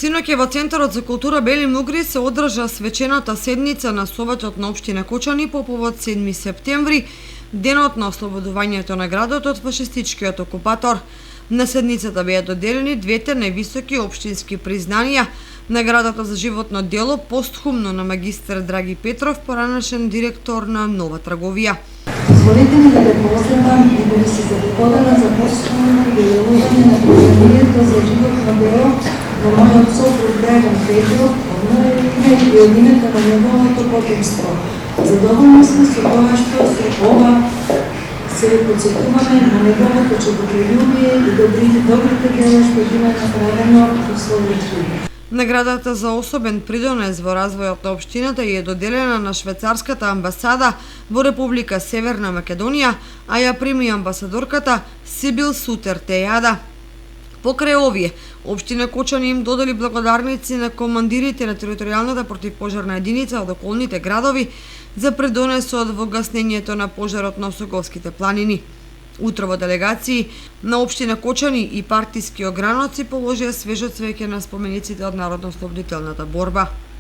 Синоќ во Центарот за култура Бели Мугри се одржа свечената седница на Советот на општина Кочани по повод 7 септември, денот на ослободувањето на градот од фашистичкиот окупатор. На седницата беа доделени двете највисоки општински признанија: наградата за животно дело постхумно на магистар Драги Петров, поранешен директор на Нова трговија. Позволете ми да ве поздравам и да ви се заподадам за постхумно доделување на признанието за животно дело на мојот сопруг Драган Петров, од моје име и од името на неговото потомство. Задоволни сме со тоа што со ова се потсетуваме на неговото човеколюбие и добрите дела што ги има направено во својот живот. Наградата за особен придонес во развојот на општината е доделена на швајцарската амбасада во Република Северна Македонија, а ја прими амбасадорката Сибил Сутер Тејада. Покрај овие, општина Кочани им додели благодарници на командирите на територијалната противпожарна единица од околните градови за придонесот во гаснењето на пожарот на Осоговските планини. Утро во делегации на општина Кочани и партиски ограноци положија свежо цвеќе на спомениците од народно-ослободителната борба.